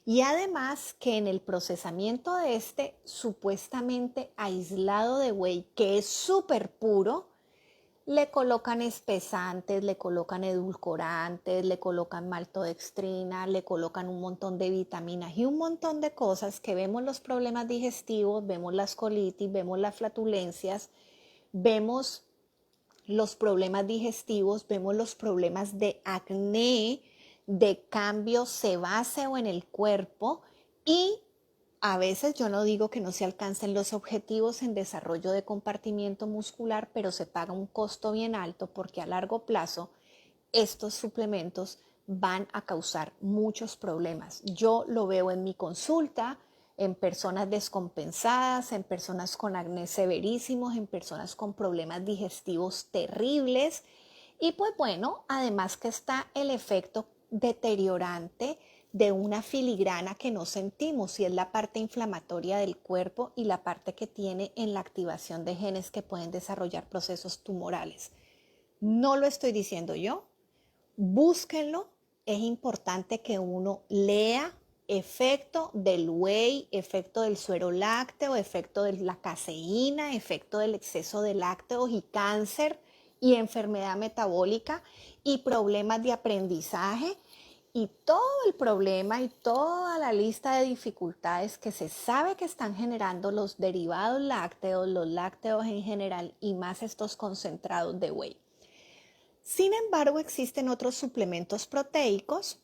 y además que en el procesamiento de este supuestamente aislado de whey, que es súper puro, le colocan espesantes, le colocan edulcorantes, le colocan maltodextrina, le colocan un montón de vitaminas y un montón de cosas que vemos los problemas digestivos, vemos las colitis, vemos las flatulencias, vemos los problemas digestivos, vemos los problemas de acné, de cambio sebáceo en el cuerpo y a veces yo no digo que no se alcancen los objetivos en desarrollo de compartimiento muscular, pero se paga un costo bien alto porque a largo plazo estos suplementos van a causar muchos problemas. Yo lo veo en mi consulta, en personas descompensadas, en personas con acné severísimos, en personas con problemas digestivos terribles. Y pues bueno, además que está el efecto deteriorante de una filigrana que no sentimos y es la parte inflamatoria del cuerpo y la parte que tiene en la activación de genes que pueden desarrollar procesos tumorales. No lo estoy diciendo yo, búsquenlo, es importante que uno lea efecto del whey, efecto del suero lácteo, efecto de la caseína, efecto del exceso de lácteos y cáncer y enfermedad metabólica y problemas de aprendizaje y todo el problema y toda la lista de dificultades que se sabe que están generando los derivados lácteos, los lácteos en general y más estos concentrados de whey. Sin embargo, existen otros suplementos proteicos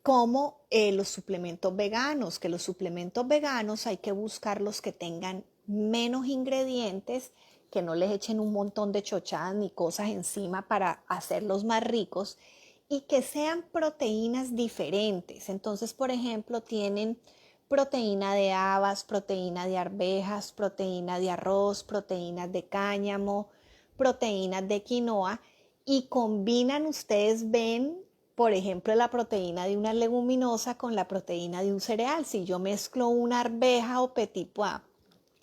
como los suplementos veganos, que los suplementos veganos hay que buscar los que tengan menos ingredientes, que no les echen un montón de chochadas ni cosas encima para hacerlos más ricos y que sean proteínas diferentes. Entonces, por ejemplo, tienen proteína de habas, proteína de arvejas, proteína de arroz, proteínas de cáñamo, proteínas de quinoa y combinan, ustedes ven, por ejemplo, la proteína de una leguminosa con la proteína de un cereal. Si yo mezclo una arveja o petit pois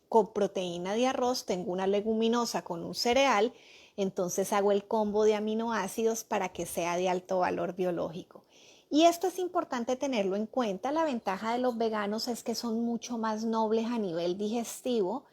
con proteína de arroz, tengo una leguminosa con un cereal, entonces hago el combo de aminoácidos para que sea de alto valor biológico. Y esto es importante tenerlo en cuenta. La ventaja de los veganos es que son mucho más nobles a nivel digestivo,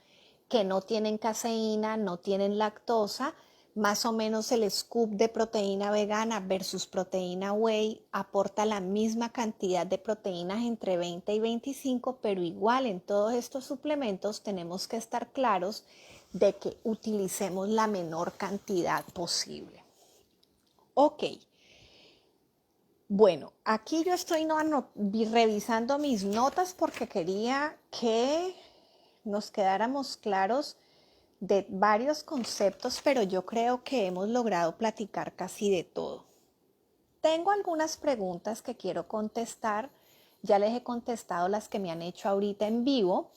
que no tienen caseína, no tienen lactosa. Más o menos el scoop de proteína vegana versus proteína whey aporta la misma cantidad de proteínas entre 20 y 25, pero igual en todos estos suplementos tenemos que estar claros de que utilicemos la menor cantidad posible. Ok. Bueno, aquí yo estoy revisando mis notas porque quería que nos quedáramos claros de varios conceptos, pero yo creo que hemos logrado platicar casi de todo. Tengo algunas preguntas que quiero contestar, ya les he contestado las que me han hecho ahorita en vivo,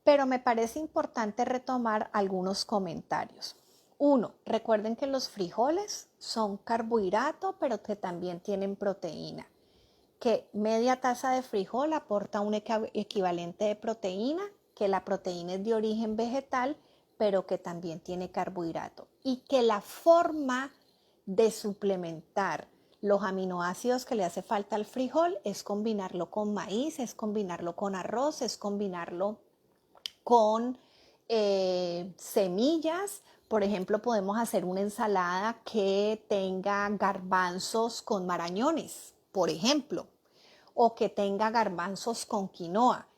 pero me parece importante retomar algunos comentarios. Uno, recuerden que los frijoles son carbohidrato, pero que también tienen proteína. Que media taza de frijol aporta un equivalente de proteína, que la proteína es de origen vegetal, pero que también tiene carbohidrato. Y que la forma de suplementar los aminoácidos que le hace falta al frijol es combinarlo con maíz, es combinarlo con arroz, es combinarlo con semillas. Por ejemplo, podemos hacer una ensalada que tenga garbanzos con marañones, por ejemplo, o que tenga garbanzos con quinoa.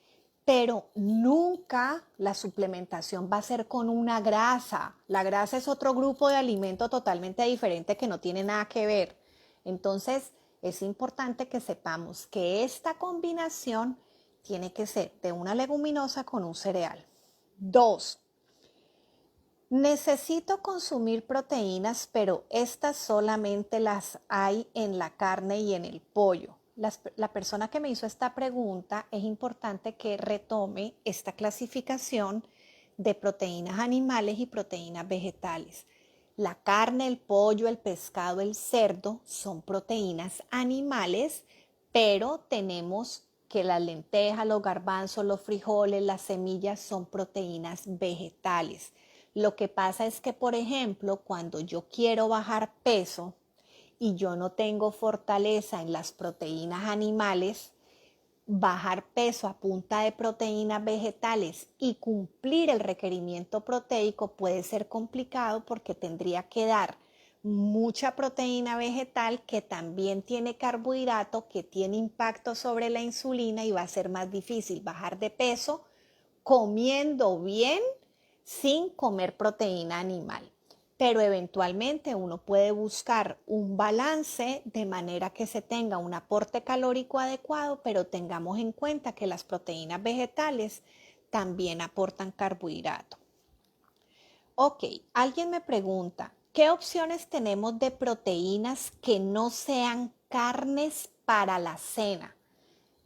Pero nunca la suplementación va a ser con una grasa. La grasa es otro grupo de alimento totalmente diferente que no tiene nada que ver. Entonces, es importante que sepamos que esta combinación tiene que ser de una leguminosa con un cereal. 2. Necesito consumir proteínas, pero estas solamente las hay en la carne y en el pollo. La persona que me hizo esta pregunta es importante que retome esta clasificación de proteínas animales y proteínas vegetales. La carne, el pollo, el pescado, el cerdo son proteínas animales, pero tenemos que las lentejas, los garbanzos, los frijoles, las semillas son proteínas vegetales. Lo que pasa es que, por ejemplo, cuando yo quiero bajar peso y yo no tengo fortaleza en las proteínas animales, bajar peso a punta de proteínas vegetales y cumplir el requerimiento proteico puede ser complicado porque tendría que dar mucha proteína vegetal que también tiene carbohidrato, que tiene impacto sobre la insulina y va a ser más difícil bajar de peso comiendo bien sin comer proteína animal. Pero eventualmente uno puede buscar un balance de manera que se tenga un aporte calórico adecuado, pero tengamos en cuenta que las proteínas vegetales también aportan carbohidrato. Ok, alguien me pregunta, ¿qué opciones tenemos de proteínas que no sean carnes para la cena?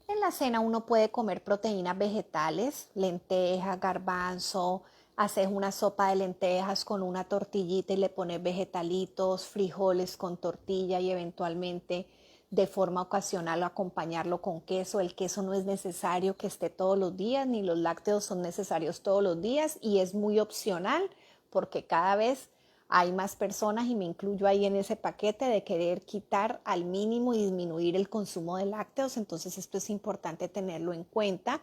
En la cena uno puede comer proteínas vegetales, lentejas, garbanzo, haces una sopa de lentejas con una tortillita y le pones vegetalitos, frijoles con tortilla y eventualmente de forma ocasional acompañarlo con queso. El queso no es necesario que esté todos los días, ni los lácteos son necesarios todos los días y es muy opcional porque cada vez hay más personas y me incluyo ahí en ese paquete de querer quitar al mínimo y disminuir el consumo de lácteos, entonces esto es importante tenerlo en cuenta.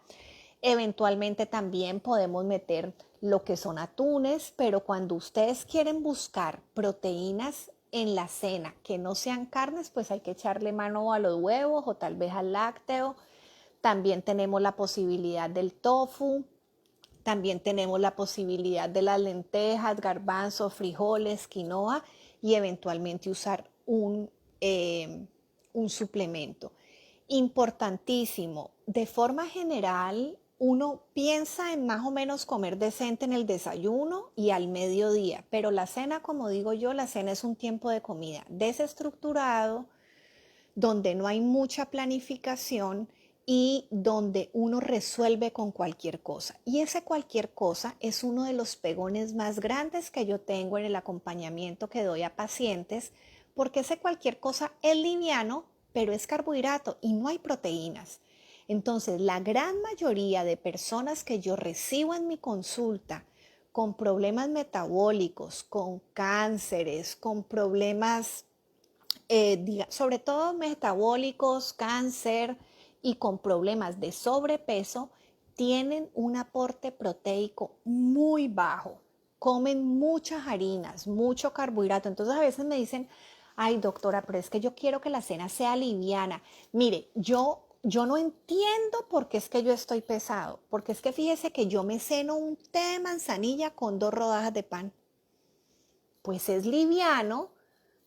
Eventualmente también podemos meter lo que son atunes, pero cuando ustedes quieren buscar proteínas en la cena que no sean carnes, pues hay que echarle mano a los huevos o tal vez al lácteo. También tenemos la posibilidad del tofu. También tenemos la posibilidad de las lentejas, garbanzos, frijoles, quinoa y eventualmente usar un suplemento. Importantísimo, de forma general, uno piensa en más o menos comer decente en el desayuno y al mediodía, pero la cena, como digo yo, la cena es un tiempo de comida desestructurado, donde no hay mucha planificación y donde uno resuelve con cualquier cosa. Y ese cualquier cosa es uno de los pegones más grandes que yo tengo en el acompañamiento que doy a pacientes, porque ese cualquier cosa es liviano, pero es carbohidrato y no hay proteínas. Entonces, la gran mayoría de personas que yo recibo en mi consulta con problemas metabólicos, con cánceres, con problemas sobre todo metabólicos, cáncer y con problemas de sobrepeso, tienen un aporte proteico muy bajo. Comen muchas harinas, mucho carbohidrato. Entonces a veces me dicen, ay doctora, pero es que yo quiero que la cena sea liviana. Mire, yo no entiendo por qué es que yo estoy pesado, porque es que fíjese que yo me ceno un té de manzanilla con 2 rodajas de pan. Pues es liviano,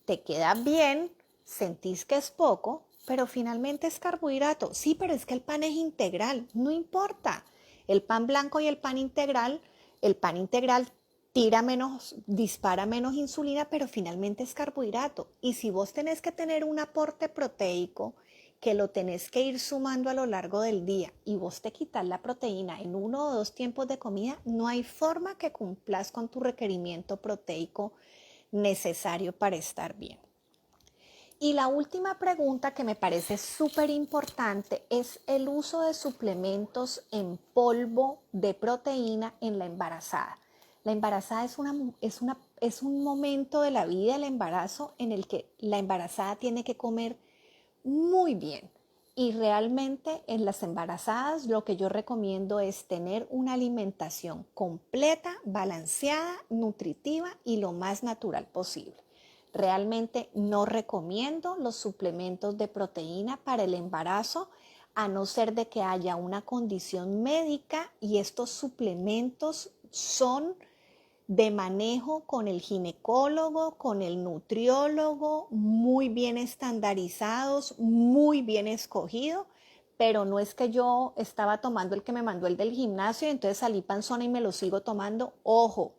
te queda bien, sentís que es poco, pero finalmente es carbohidrato. Sí, pero es que el pan es integral, no importa. El pan blanco y el pan integral tira menos, dispara menos insulina, pero finalmente es carbohidrato. Y si vos tenés que tener un aporte proteico que lo tenés que ir sumando a lo largo del día y vos te quitas la proteína en 1 o 2 tiempos de comida, no hay forma que cumplas con tu requerimiento proteico necesario para estar bien. Y la última pregunta que me parece súper importante es el uso de suplementos en polvo de proteína en la embarazada. La embarazada es un momento de la vida del embarazo en el que la embarazada tiene que comer muy bien. Y realmente en las embarazadas lo que yo recomiendo es tener una alimentación completa, balanceada, nutritiva y lo más natural posible. Realmente no recomiendo los suplementos de proteína para el embarazo, a no ser de que haya una condición médica, y estos suplementos son de manejo con el ginecólogo, con el nutriólogo, muy bien estandarizados, muy bien escogido, pero no es que yo estaba tomando el que me mandó el del gimnasio y entonces salí panzona y me lo sigo tomando. Ojo,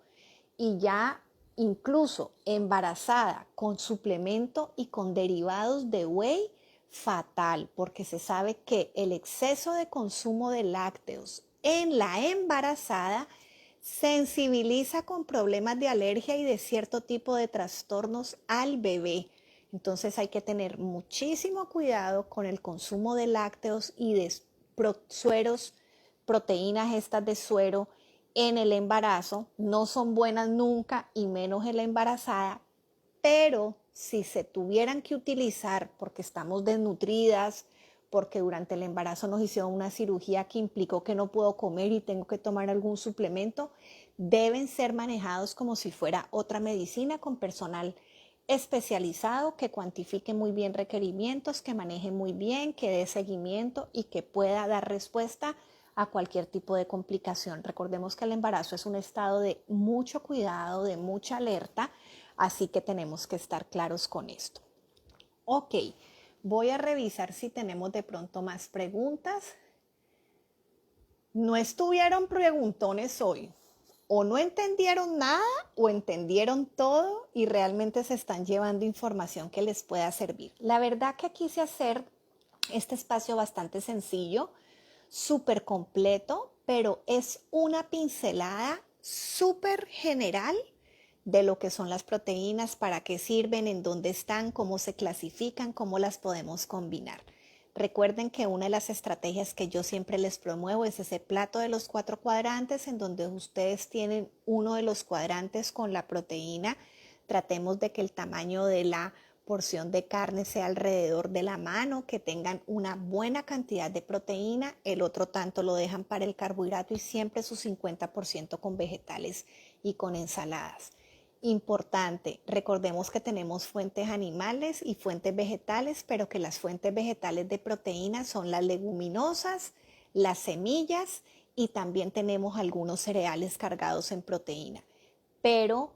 y ya incluso embarazada con suplemento y con derivados de whey, fatal, porque se sabe que el exceso de consumo de lácteos en la embarazada sensibiliza con problemas de alergia y de cierto tipo de trastornos al bebé. Entonces hay que tener muchísimo cuidado con el consumo de lácteos y de sueros, proteínas estas de suero en el embarazo. No son buenas nunca y menos en la embarazada, pero si se tuvieran que utilizar porque estamos desnutridas, porque durante el embarazo nos hicieron una cirugía que implicó que no puedo comer y tengo que tomar algún suplemento, deben ser manejados como si fuera otra medicina, con personal especializado que cuantifique muy bien requerimientos, que maneje muy bien, que dé seguimiento y que pueda dar respuesta a cualquier tipo de complicación. Recordemos que el embarazo es un estado de mucho cuidado, de mucha alerta, así que tenemos que estar claros con esto. Ok, voy a revisar si tenemos de pronto más preguntas. No estuvieron preguntones hoy. O no entendieron nada o entendieron todo y realmente se están llevando información que les pueda servir. La verdad que quise hacer este espacio bastante sencillo, súper completo, pero es una pincelada súper general de lo que son las proteínas, para qué sirven, en dónde están, cómo se clasifican, cómo las podemos combinar. Recuerden que una de las estrategias que yo siempre les promuevo es ese plato de los 4 cuadrantes, en donde ustedes tienen uno de los cuadrantes con la proteína. Tratemos de que el tamaño de la porción de carne sea alrededor de la mano, que tengan una buena cantidad de proteína. El otro tanto lo dejan para el carbohidrato y siempre su 50% con vegetales y con ensaladas. Importante, recordemos que tenemos fuentes animales y fuentes vegetales, pero que las fuentes vegetales de proteína son las leguminosas, las semillas, y también tenemos algunos cereales cargados en proteína. Pero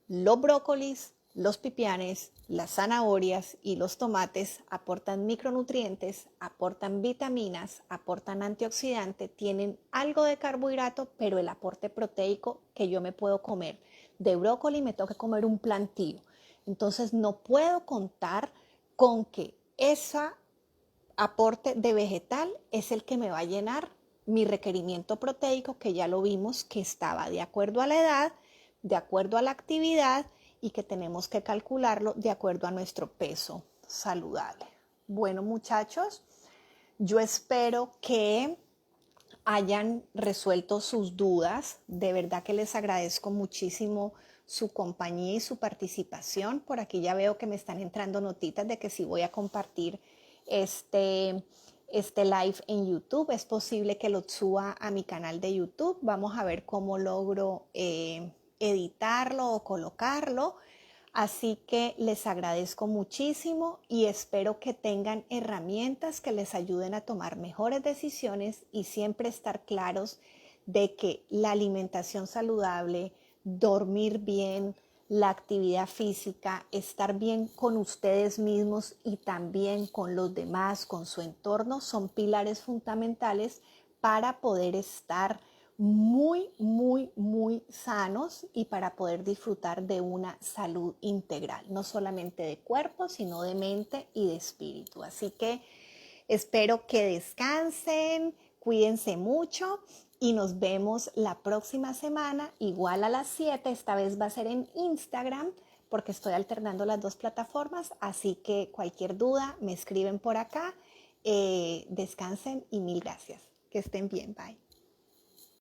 los brócolis, los pipianes, las zanahorias y los tomates aportan micronutrientes, aportan vitaminas, aportan antioxidantes, tienen algo de carbohidrato, pero el aporte proteico que yo me puedo comer de brócoli me tengo que comer un plantío. Entonces no puedo contar con que ese aporte de vegetal es el que me va a llenar mi requerimiento proteico, que ya lo vimos que estaba de acuerdo a la edad, de acuerdo a la actividad, y que tenemos que calcularlo de acuerdo a nuestro peso saludable. Bueno, muchachos, yo espero que hayan resuelto sus dudas. De verdad que les agradezco muchísimo su compañía y su participación. Por aquí ya veo que me están entrando notitas de que si voy a compartir este live en YouTube. Es posible que lo suba a mi canal de YouTube. Vamos a ver cómo logro editarlo o colocarlo. Así que les agradezco muchísimo y espero que tengan herramientas que les ayuden a tomar mejores decisiones y siempre estar claros de que la alimentación saludable, dormir bien, la actividad física, estar bien con ustedes mismos y también con los demás, con su entorno, son pilares fundamentales para poder estar muy sanos y para poder disfrutar de una salud integral, no solamente de cuerpo, sino de mente y de espíritu. Así que Espero que descansen, cuídense mucho y nos vemos la próxima semana, igual a las 7. Esta vez va a ser en Instagram porque estoy alternando las dos plataformas, así que cualquier duda me escriben por acá. Descansen y mil gracias. Que estén bien, bye.